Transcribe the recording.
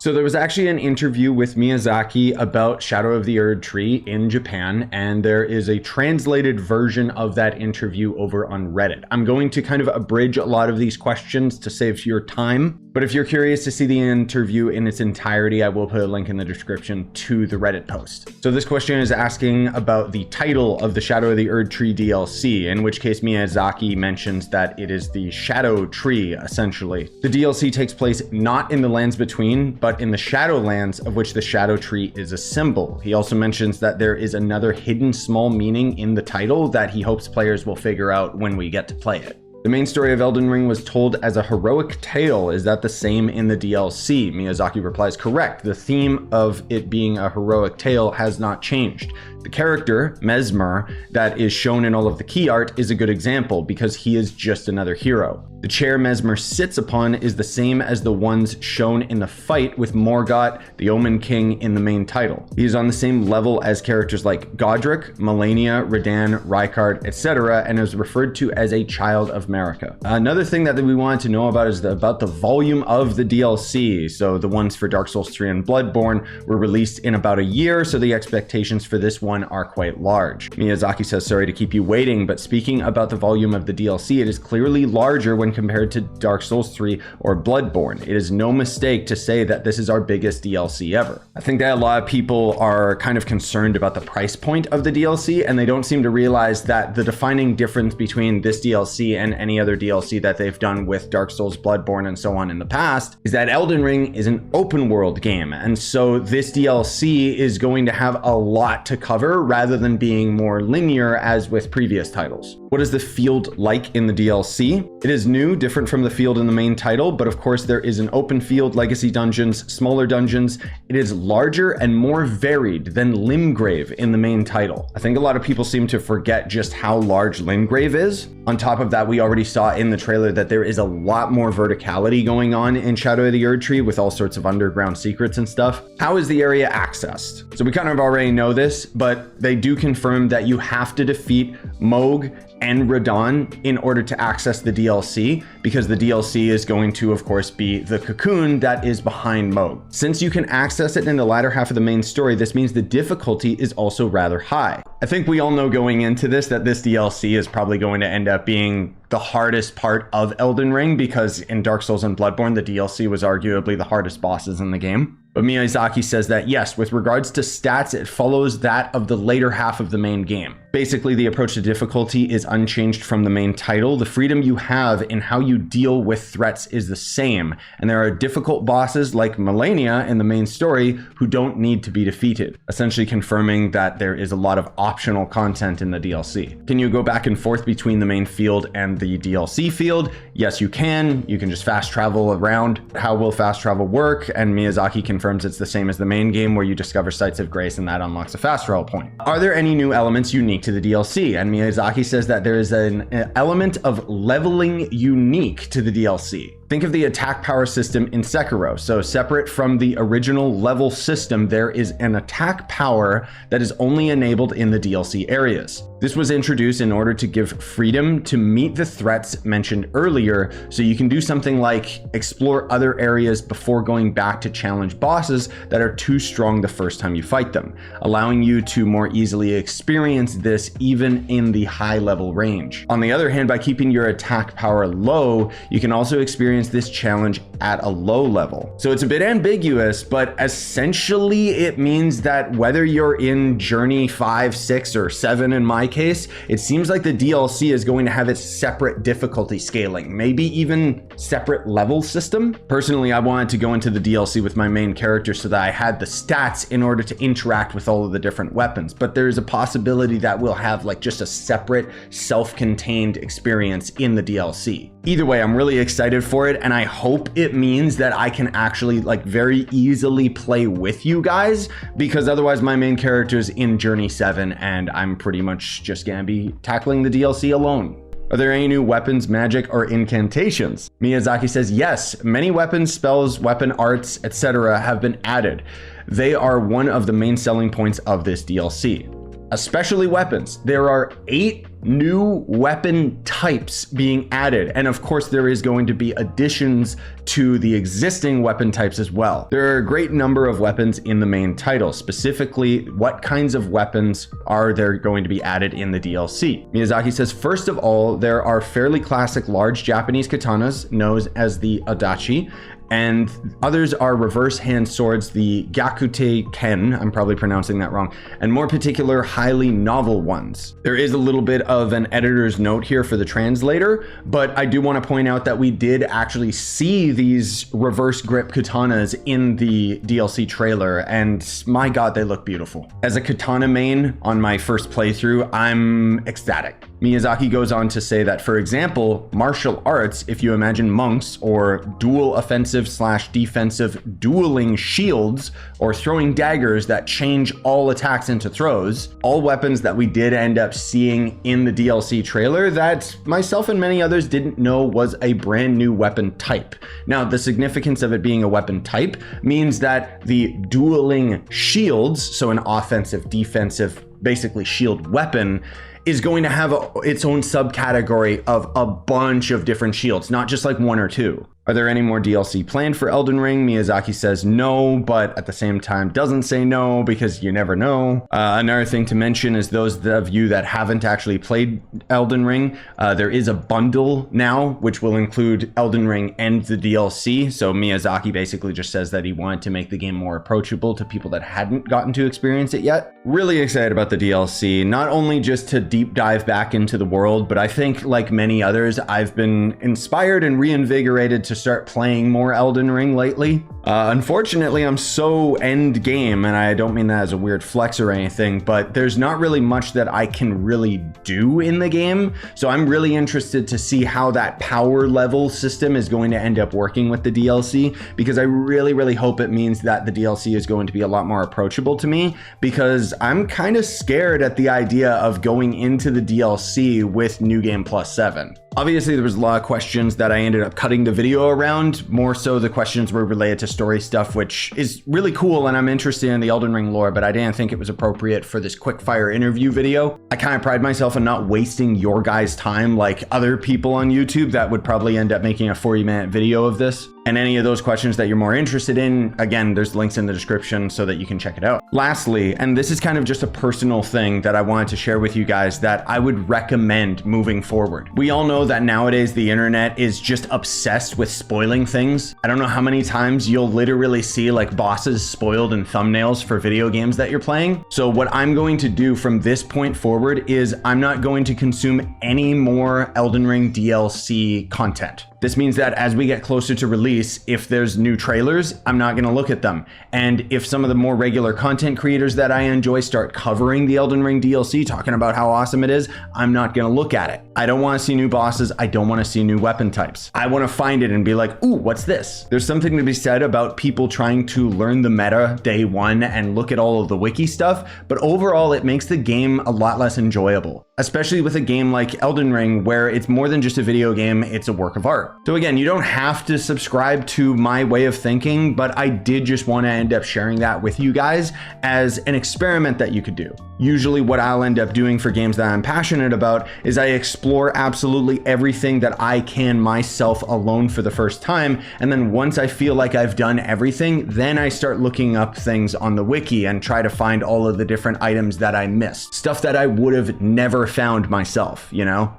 So there was actually an interview with Miyazaki about Shadow of the Erdtree in Japan, and there is a translated version of that interview over on Reddit. I'm going to kind of abridge a lot of these questions to save your time, but if you're curious to see the interview in its entirety, I will put a link in the description to the Reddit post. So this question is asking about the title of the Shadow of the Erdtree DLC, in which case Miyazaki mentions that it is the Shadow Tree, essentially. The DLC takes place not in the Lands Between, but in the Shadowlands, of which the Shadow Tree is a symbol. He also mentions that there is another hidden small meaning in the title that he hopes players will figure out when we get to play it. The main story of Elden Ring was told as a heroic tale. Is that the same in the DLC? Miyazaki replies, correct. The theme of it being a heroic tale has not changed. The character, Mesmer, that is shown in all of the key art is a good example because he is just another hero. The chair Mesmer sits upon is the same as the ones shown in the fight with Morgott, the Omen King, in the main title. He is on the same level as characters like Godric, Malenia, Radahn, Rykard, etc., and is referred to as a child of Marika. Another thing that we wanted to know about is about the volume of the DLC. So the ones for Dark Souls 3 and Bloodborne were released in about a year, so the expectations for this one are quite large. Miyazaki says, sorry to keep you waiting, but speaking about the volume of the DLC, it is clearly larger when compared to Dark Souls 3 or Bloodborne. It is no mistake to say that this is our biggest DLC ever. I think that a lot of people are kind of concerned about the price point of the DLC, and they don't seem to realize that the defining difference between this DLC and any other DLC that they've done with Dark Souls, Bloodborne, and so on in the past is that Elden Ring is an open world game. And so this DLC is going to have a lot to cover rather than being more linear as with previous titles. What is the field like in the DLC? It is new, different from the field in the main title, but of course there is an open field, legacy dungeons, smaller dungeons. It is larger and more varied than Limgrave in the main title. I think a lot of people seem to forget just how large Limgrave is. On top of that, we already saw in the trailer that there is a lot more verticality going on in Shadow of the Erdtree with all sorts of underground secrets and stuff. How is the area accessed? So we kind of already know this, but they do confirm that you have to defeat Mohg and Radahn in order to access the DLC, because the DLC is going to, of course, be the cocoon that is behind Mohg. Since you can access it in the latter half of the main story, this means the difficulty is also rather high. I think we all know going into this that this DLC is probably going to end up being the hardest part of Elden Ring, because in Dark Souls and Bloodborne, the DLC was arguably the hardest bosses in the game. But Miyazaki says that yes, with regards to stats, it follows that of the later half of the main game. Basically, the approach to difficulty is unchanged from the main title. The freedom you have in how you deal with threats is the same, and there are difficult bosses like Malenia in the main story who don't need to be defeated, essentially confirming that there is a lot of optional content in the DLC. Can you go back and forth between the main field and the DLC field? Yes, you can. You can just fast travel around. How will fast travel work? And Miyazaki confirms it's the same as the main game, where you discover Sites of Grace and that unlocks a fast travel point. Are there any new elements unique to the DLC? And Miyazaki says that there is an element of leveling unique to the DLC. Think of the attack power system in Sekiro. So separate from the original level system, there is an attack power that is only enabled in the DLC areas. This was introduced in order to give freedom to meet the threats mentioned earlier, so you can do something like explore other areas before going back to challenge bosses that are too strong the first time you fight them, allowing you to more easily experience this even in the high level range. On the other hand, by keeping your attack power low, you can also experience this challenge at a low level. So it's a bit ambiguous, but essentially it means that whether you're in Journey 5, 6, or 7 in my case, it seems like the DLC is going to have its separate difficulty scaling, maybe even separate level system. Personally, I wanted to go into the DLC with my main character so that I had the stats in order to interact with all of the different weapons, but there's a possibility that we'll have like just a separate self-contained experience in the DLC. Either way, I'm really excited for it, and I hope it means that I can actually like very easily play with you guys, because otherwise my main character is in Journey 7 and I'm pretty much just gonna be tackling the DLC alone. Are there any new weapons, magic, or incantations? Miyazaki says yes, many weapons, spells, weapon arts, etc. have been added. They are one of the main selling points of this DLC. especially weapons. There are 8 new weapon types being added, and of course there is going to be additions to the existing weapon types as well. There are a great number of weapons in the main title. Specifically, what kinds of weapons are there going to be added in the DLC? Miyazaki says, first of all, there are fairly classic large Japanese katanas known as the adachi, and others are reverse hand swords, the Gyakute Ken, I'm probably pronouncing that wrong, and more particular, highly novel ones. There is a little bit of an editor's note here for the translator, but I do want to point out that we did actually see these reverse grip katanas in the DLC trailer, and my god, they look beautiful. As a katana main on my first playthrough, I'm ecstatic. Miyazaki goes on to say that, for example, martial arts, if you imagine monks or dual offensive/defensive dueling shields or throwing daggers that change all attacks into throws, all weapons that we did end up seeing in the DLC trailer that myself and many others didn't know was a brand new weapon type. Now, the significance of it being a weapon type means that the dueling shields, so an offensive, defensive, basically shield weapon, is going to have its own subcategory of a bunch of different shields, not just like 1 or 2. Are there any more DLC planned for Elden Ring? Miyazaki says no, but at the same time doesn't say no because you never know. Another thing to mention is those of you that haven't actually played Elden Ring, there is a bundle now which will include Elden Ring and the DLC. So Miyazaki basically just says that he wanted to make the game more approachable to people that hadn't gotten to experience it yet. Really excited about the DLC, not only just to deep dive back into the world, but I think like many others, I've been inspired and reinvigorated to start playing more Elden Ring lately. Unfortunately, I'm so end game, and I don't mean that as a weird flex or anything, but there's not really much that I can really do in the game. So I'm really interested to see how that power level system is going to end up working with the DLC, because I really hope it means that the DLC is going to be a lot more approachable to me, because I'm kind of scared at the idea of going into the DLC with New Game Plus 7. Obviously, there was a lot of questions that I ended up cutting the video around. More so, the questions were related to story stuff, which is really cool, and I'm interested in the Elden Ring lore, but I didn't think it was appropriate for this quick-fire interview video. I kind of pride myself on not wasting your guys' time like other people on YouTube that would probably end up making a 40-minute video of this. And any of those questions that you're more interested in, again, there's links in the description so that you can check it out. Lastly, and this is kind of just a personal thing that I wanted to share with you guys that I would recommend moving forward. We all know that nowadays the internet is just obsessed with spoiling things. I don't know how many times you'll literally see like bosses spoiled in thumbnails for video games that you're playing. So what I'm going to do from this point forward is I'm not going to consume any more Elden Ring DLC content. This means that as we get closer to release, if there's new trailers, I'm not going to look at them. And if some of the more regular content creators that I enjoy start covering the Elden Ring DLC, talking about how awesome it is, I'm not going to look at it. I don't want to see new bosses. I don't want to see new weapon types. I want to find it and be like, ooh, what's this? There's something to be said about people trying to learn the meta day one and look at all of the wiki stuff, but overall it makes the game a lot less enjoyable, especially with a game like Elden Ring where it's more than just a video game, it's a work of art. So again, you don't have to subscribe to my way of thinking, but I did just want to end up sharing that with you guys as an experiment that you could do. Usually what I'll end up doing for games that I'm passionate about is I explore absolutely everything that I can myself alone for the first time. And then once I feel like I've done everything, then I start looking up things on the wiki and try to find all of the different items that I missed. Stuff that I would have never found myself, you know?